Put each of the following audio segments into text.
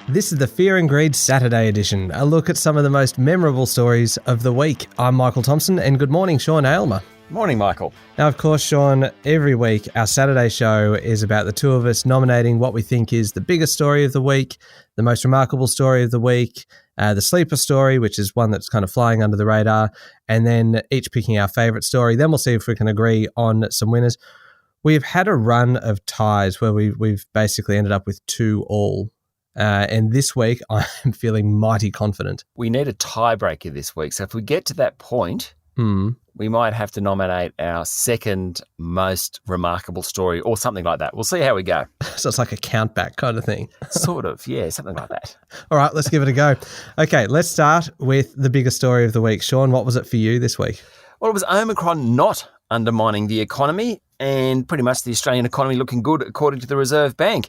This is the Fear and Greed Saturday edition, a look at some of the most memorable stories of the week. I'm Michael Thompson, and good morning, Sean Aylmer. Morning, Michael. Now, of course, Sean, every week our Saturday show is about the two of us nominating what we think is the biggest story of the week, the most remarkable story of the week, the sleeper story, which is one that's kind of flying under the radar, and then each picking our favourite story. Then we'll see if we can agree on some winners. We've had a run of ties where we've basically ended up with 2-2. And this week, I'm feeling mighty confident. We need a tiebreaker this week. So if we get to that point, we might have to nominate our second most remarkable story or something like that. We'll see how we go. So it's like a countback kind of thing. Sort of, yeah, something like that. All right, let's give it a go. Okay, let's start with the biggest story of the week. Sean, what was it for you this week? Well, it was Omicron not undermining the economy and pretty much the Australian economy looking good according to the Reserve Bank.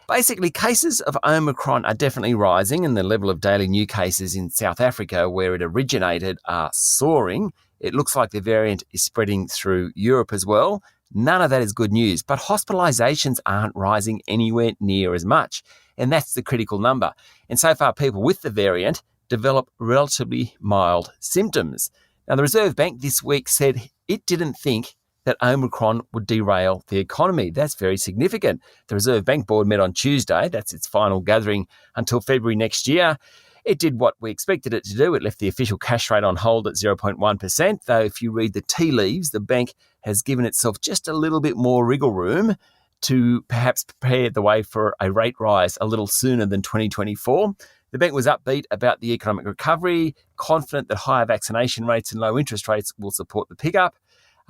Basically, cases of Omicron are definitely rising and the level of daily new cases in South Africa, where it originated, are soaring. It looks like the variant is spreading through Europe as well. None of that is good news, but hospitalisations aren't rising anywhere near as much, and that's the critical number. And so far, people with the variant develop relatively mild symptoms. Now, the Reserve Bank this week said it didn't think that Omicron would derail the economy. That's very significant. The Reserve Bank Board met on Tuesday. That's its final gathering until February next year. It did what we expected it to do. It left the official cash rate on hold at 0.1%, though if you read the tea leaves, the bank has given itself just a little bit more wriggle room to perhaps prepare the way for a rate rise a little sooner than 2024. The bank was upbeat about the economic recovery, confident that higher vaccination rates and low interest rates will support the pickup.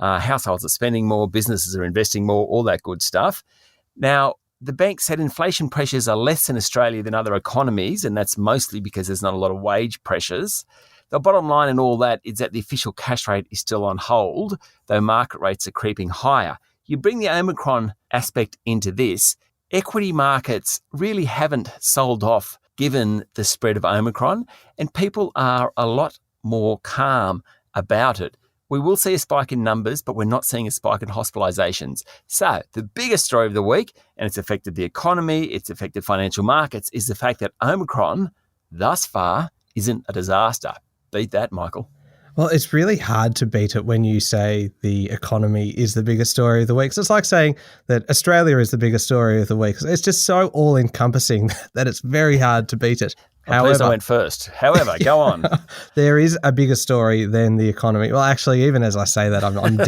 Households are spending more, businesses are investing more, all that good stuff. Now, the bank said inflation pressures are less in Australia than other economies, and that's mostly because there's not a lot of wage pressures. The bottom line in all that is that the official cash rate is still on hold, though market rates are creeping higher. You bring the Omicron aspect into this, equity markets really haven't sold off given the spread of Omicron, and people are a lot more calm about it. We will see a spike in numbers, but we're not seeing a spike in hospitalisations. So the biggest story of the week, and it's affected the economy, it's affected financial markets, is the fact that Omicron, thus far, isn't a disaster. Beat that, Michael. Well, it's really hard to beat it when you say the economy is the biggest story of the week. So it's like saying that Australia is the biggest story of the week. It's just so all-encompassing that it's very hard to beat it. However, I went first. However, go on. There is a bigger story than the economy. Well, actually, even as I say that, I'm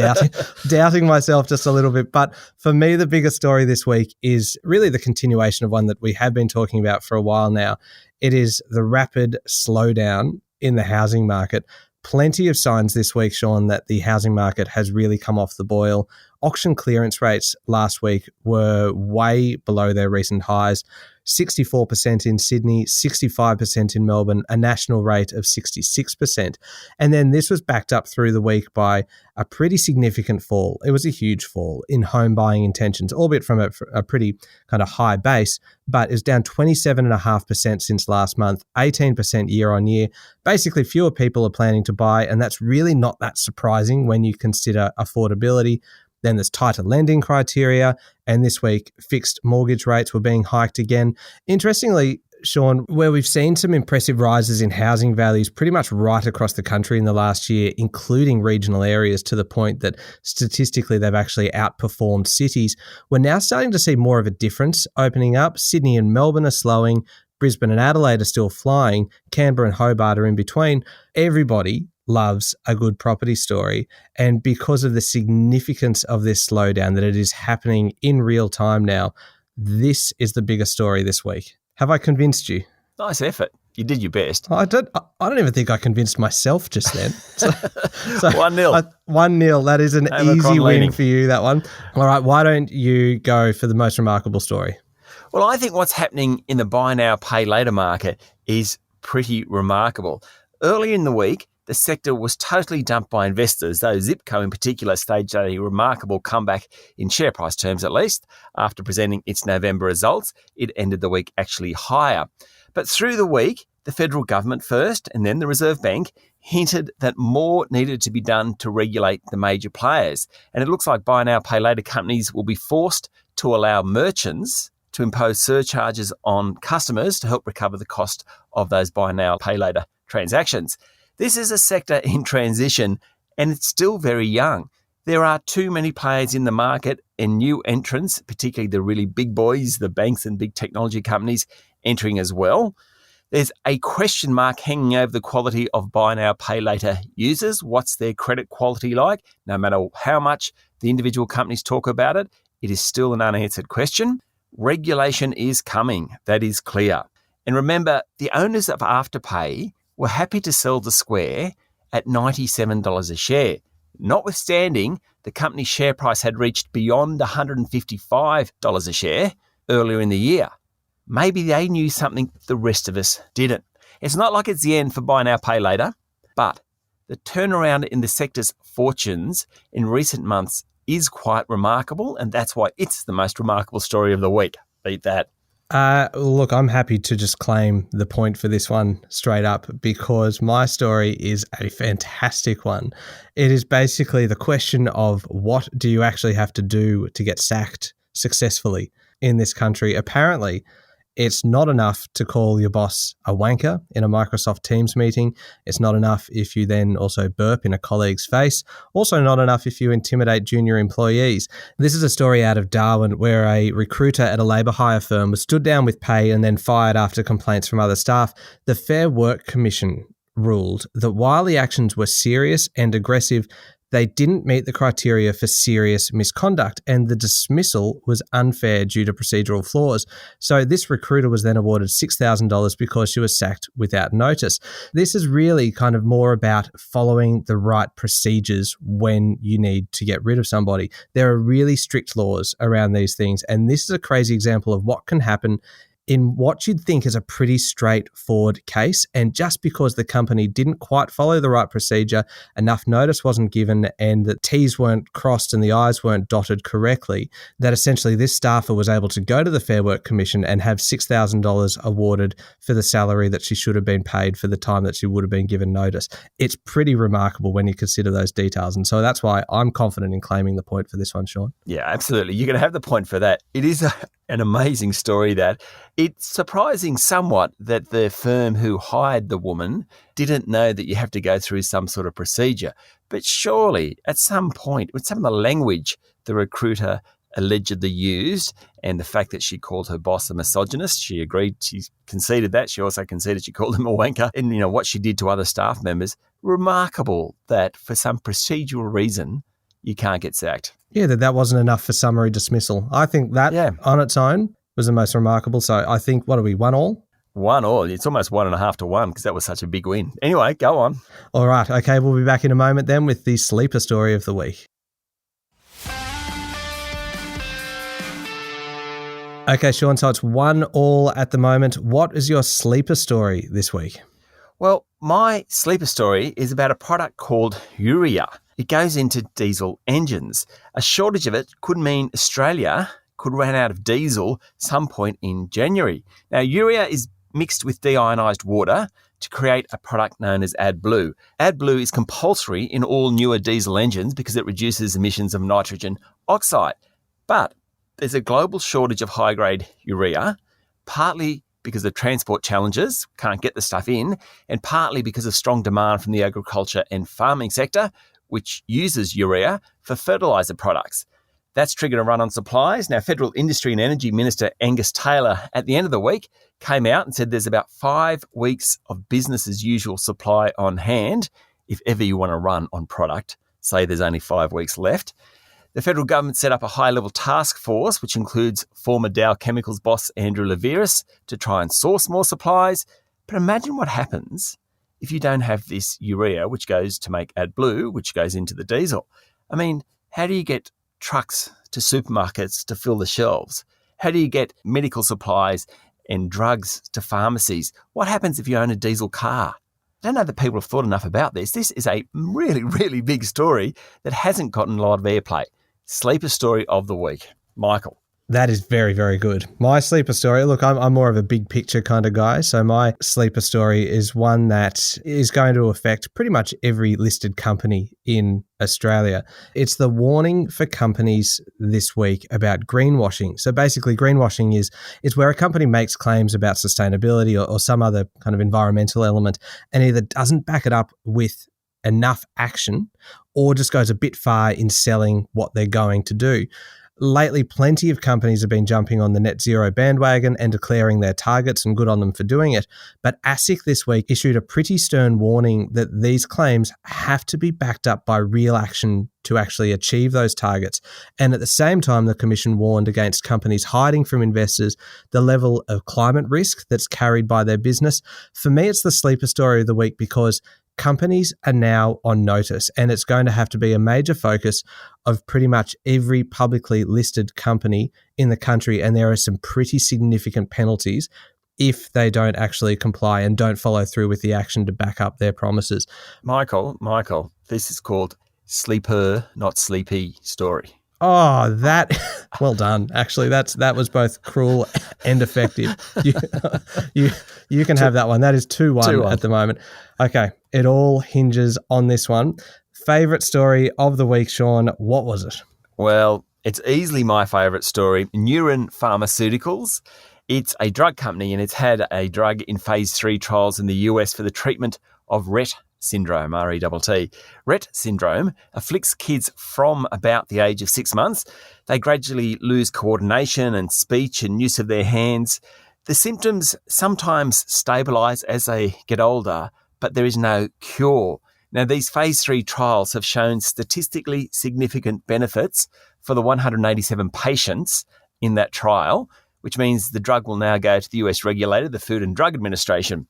doubting myself just a little bit. But for me, the biggest story this week is really the continuation of one that we have been talking about for a while now. It is the rapid slowdown in the housing market. Plenty of signs this week, Sean, that the housing market has really come off the boil. Auction clearance rates last week were way below their recent highs. 64% in Sydney, 65% in Melbourne, a national rate of 66%. And then this was backed up through the week by a pretty significant fall. It was a huge fall in home buying intentions, albeit from a pretty kind of high base, but it's down 27.5% since last month, 18% year on year. Basically, fewer people are planning to buy, and that's really not that surprising when you consider affordability. Then there's tighter lending criteria, and this week fixed mortgage rates were being hiked again. Interestingly, Sean, where we've seen some impressive rises in housing values pretty much right across the country in the last year, including regional areas, to the point that statistically they've actually outperformed cities, we're now starting to see more of a difference opening up. Sydney and Melbourne are slowing. Brisbane and Adelaide are still flying. Canberra and Hobart are in between. Everybody loves a good property story. And because of the significance of this slowdown, that it is happening in real time now, this is the biggest story this week. Have I convinced you? Nice effort. You did your best. I don't even think I convinced myself just then. So 1-0. 1-0. That is an easy win for you, that one. All right, why don't you go for the most remarkable story? Well, I think what's happening in the buy now, pay later market is pretty remarkable. Early in the week, the sector was totally dumped by investors, though Zipco in particular staged a remarkable comeback in share price terms at least. After presenting its November results, it ended the week actually higher. But through the week, the federal government first and then the Reserve Bank hinted that more needed to be done to regulate the major players. And it looks like buy now, pay later companies will be forced to allow merchants to impose surcharges on customers to help recover the cost of those buy now, pay later transactions. This is a sector in transition and it's still very young. There are too many players in the market and new entrants, particularly the really big boys, the banks and big technology companies entering as well. There's a question mark hanging over the quality of buy now, pay later users. What's their credit quality like? No matter how much the individual companies talk about it, it is still an unanswered question. Regulation is coming. That is clear. And remember, the owners of Afterpay were happy to sell the Square at $97 a share. Notwithstanding, the company's share price had reached beyond $155 a share earlier in the year. Maybe they knew something the rest of us didn't. It's not like it's the end for buy now, pay later, but the turnaround in the sector's fortunes in recent months is quite remarkable, and that's why it's the most remarkable story of the week. Beat that. Look, I'm happy to just claim the point for this one straight up because my story is a fantastic one. It is basically the question of what do you actually have to do to get sacked successfully in this country. Apparently, it's not enough to call your boss a wanker in a Microsoft Teams meeting. It's not enough if you then also burp in a colleague's face. Also not enough if you intimidate junior employees. This is a story out of Darwin where a recruiter at a labour hire firm was stood down with pay and then fired after complaints from other staff. The Fair Work Commission ruled that while the actions were serious and aggressive, they didn't meet the criteria for serious misconduct, and the dismissal was unfair due to procedural flaws. So this recruiter was then awarded $6,000 because she was sacked without notice. This is really kind of more about following the right procedures when you need to get rid of somebody. There are really strict laws around these things, and this is a crazy example of what can happen in what you'd think is a pretty straightforward case. And just because the company didn't quite follow the right procedure, enough notice wasn't given, and the T's weren't crossed and the I's weren't dotted correctly, that essentially this staffer was able to go to the Fair Work Commission and have $6,000 awarded for the salary that she should have been paid for the time that she would have been given notice. It's pretty remarkable when you consider those details. And so that's why I'm confident in claiming the point for this one, Sean. Yeah, absolutely. You're going to have the point for that. It is an amazing story that it's surprising somewhat that the firm who hired the woman didn't know that you have to go through some sort of procedure. But surely at some point, with some of the language the recruiter allegedly used and the fact that she called her boss a misogynist, she agreed, she conceded that. She also conceded she called him a wanker. And, what she did to other staff members, remarkable that for some procedural reason, you can't get sacked. Yeah, that wasn't enough for summary dismissal. I think that on its own was the most remarkable. So I think, what are we, 1-1? 1-1. It's almost 1.5 to 1 because that was such a big win. Anyway, go on. All right. Okay, we'll be back in a moment then with the sleeper story of the week. Okay, Sean, so it's 1-1 at the moment. What is your sleeper story this week? Well, my sleeper story is about a product called urea. It goes into diesel engines. A shortage of it could mean Australia could run out of diesel some point in January. Now, urea is mixed with deionized water to create a product known as AdBlue. AdBlue is compulsory in all newer diesel engines because it reduces emissions of nitrogen oxide. But there's a global shortage of high-grade urea, partly because of transport challenges, can't get the stuff in, and partly because of strong demand from the agriculture and farming sector, which uses urea for fertiliser products. That's triggered a run on supplies. Now, Federal Industry and Energy Minister Angus Taylor, at the end of the week, came out and said there's about 5 weeks of business as usual supply on hand. If ever you want to run on product, say there's only 5 weeks left. The federal government set up a high-level task force, which includes former Dow Chemicals boss Andrew Leveris, to try and source more supplies. But imagine what happens if you don't have this urea, which goes to make AdBlue, which goes into the diesel. I mean, how do you get trucks to supermarkets to fill the shelves? How do you get medical supplies and drugs to pharmacies? What happens if you own a diesel car? I don't know that people have thought enough about this. This is a really, really big story that hasn't gotten a lot of airplay. Sleeper story of the week. Michael. That is very, very good. My sleeper story, look, I'm more of a big picture kind of guy. So my sleeper story is one that is going to affect pretty much every listed company in Australia. It's the warning for companies this week about greenwashing. So basically greenwashing is where a company makes claims about sustainability or some other kind of environmental element and either doesn't back it up with enough action or just goes a bit far in selling what they're going to do. Lately, plenty of companies have been jumping on the net zero bandwagon and declaring their targets, and good on them for doing it. But ASIC this week issued a pretty stern warning that these claims have to be backed up by real action to actually achieve those targets. And at the same time, the Commission warned against companies hiding from investors the level of climate risk that's carried by their business. For me, it's the sleeper story of the week because companies are now on notice, and it's going to have to be a major focus of pretty much every publicly listed company in the country. And there are some pretty significant penalties if they don't actually comply and don't follow through with the action to back up their promises. Michael, this is called sleeper, not sleepy story. Oh, that well done. Actually, that was both cruel and effective. You can have that one. That is 2-1 at the moment. Okay, it all hinges on this one. Favorite story of the week, Sean. What was it? Well, it's easily my favorite story. Neuren Pharmaceuticals. It's a drug company and it's had a drug in phase 3 trials in the US for the treatment of Rett syndrome, R-E-T-T. Rett syndrome afflicts kids from about the age of 6 months. They gradually lose coordination and speech and use of their hands. The symptoms sometimes stabilise as they get older, but there is no cure. Now, these phase 3 trials have shown statistically significant benefits for the 187 patients in that trial, which means the drug will now go to the US regulator, the Food and Drug Administration.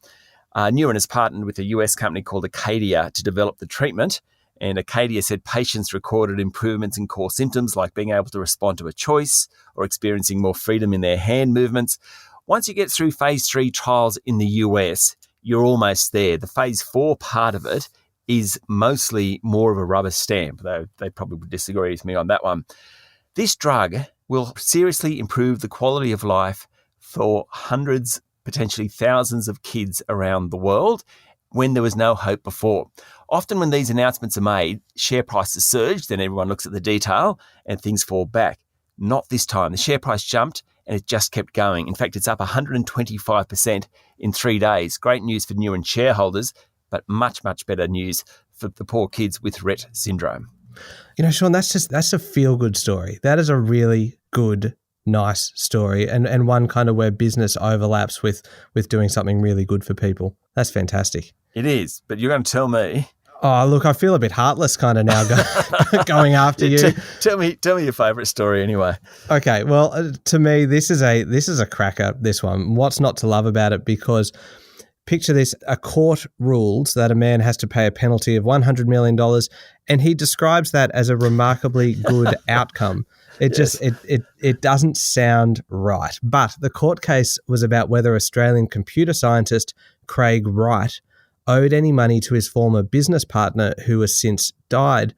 Neuren has partnered with a US company called Acadia to develop the treatment, and Acadia said patients recorded improvements in core symptoms like being able to respond to a choice or experiencing more freedom in their hand movements. Once you get through phase 3 trials in the US, you're almost there. The phase 4 part of it is mostly more of a rubber stamp, though they probably would disagree with me on that one. This drug will seriously improve the quality of life for hundreds, potentially thousands of kids around the world when there was no hope before. Often when these announcements are made, share prices surge, then everyone looks at the detail and things fall back. Not this time. The share price jumped and it just kept going. In fact, it's up 125% in 3 days. Great news for Neuren shareholders, but much, much better news for the poor kids with Rett syndrome. You know, Sean, that's a feel-good story. That is a really good, nice story, and one kind of where business overlaps with doing something really good for people. That's fantastic. It is, but you're going to tell me. Oh, look, I feel a bit heartless kind of now going after you. Tell me your favourite story anyway. Okay, well, to me, this is a cracker, this one. What's not to love about it? Because picture this, a court rules that a man has to pay a penalty of $100 million, and he describes that as a remarkably good outcome. It just it doesn't sound right. But the court case was about whether Australian computer scientist Craig Wright owed any money to his former business partner who has since died.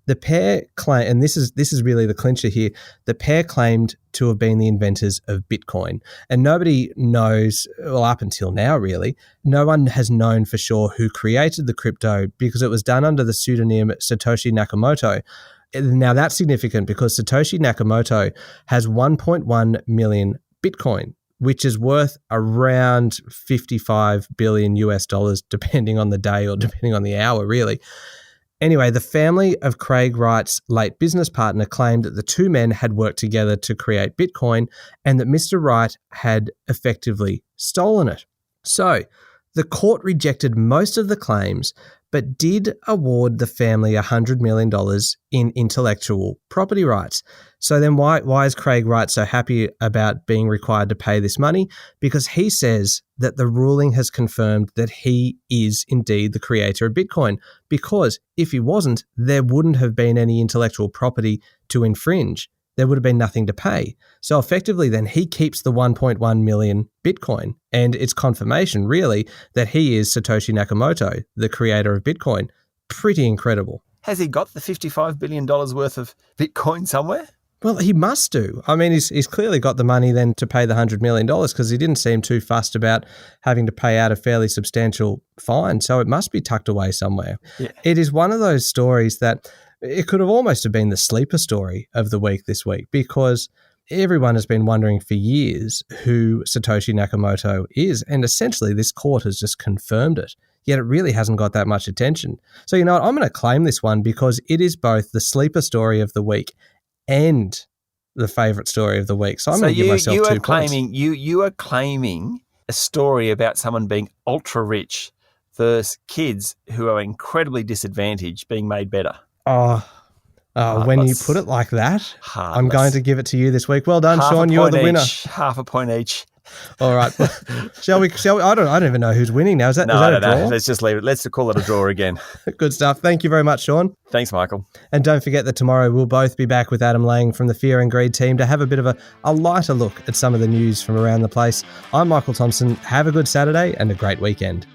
The pair claim, and this is really the clincher here, the pair claimed to have been the inventors of Bitcoin. And nobody knows, well, up until now really, no one has known for sure who created the crypto because it was done under the pseudonym Satoshi Nakamoto. Now that's significant because Satoshi Nakamoto has 1.1 million Bitcoin, which is worth around $55 billion US dollars, depending on the day or depending on the hour, really. Anyway, the family of Craig Wright's late business partner claimed that the two men had worked together to create Bitcoin and that Mr. Wright had effectively stolen it. So the court rejected most of the claims, but did award the family $100 million in intellectual property rights. So then why is Craig Wright so happy about being required to pay this money? Because he says that the ruling has confirmed that he is indeed the creator of Bitcoin. Because if he wasn't, there wouldn't have been any intellectual property to infringe. There would have been nothing to pay. So effectively then he keeps the 1.1 million Bitcoin, and it's confirmation really that he is Satoshi Nakamoto, the creator of Bitcoin. Pretty incredible. Has he got the $55 billion worth of Bitcoin somewhere? Well, he must do. I mean, he's clearly got the money then to pay the $100 million because he didn't seem too fussed about having to pay out a fairly substantial fine. So it must be tucked away somewhere. Yeah. It is one of those stories that it could have almost have been the sleeper story of the week this week, because everyone has been wondering for years who Satoshi Nakamoto is. And essentially this court has just confirmed it. Yet it really hasn't got that much attention. So you know what? I'm going to claim this one because it is both the sleeper story of the week and the favourite story of the week. So I'm going to give myself 2 points. You are claiming a story about someone being ultra rich versus kids who are incredibly disadvantaged being made better. When you put it like that, I'm going to give it to you this week. Well done, Sean. You're the winner. Half a point each. All right. Shall we? I don't even know who's winning now. Is that a draw? Let's just leave it. Let's call it a draw again. Good stuff. Thank you very much, Sean. Thanks, Michael. And don't forget that tomorrow we'll both be back with Adam Lang from the Fear and Greed team to have a bit of a lighter look at some of the news from around the place. I'm Michael Thompson. Have a good Saturday and a great weekend.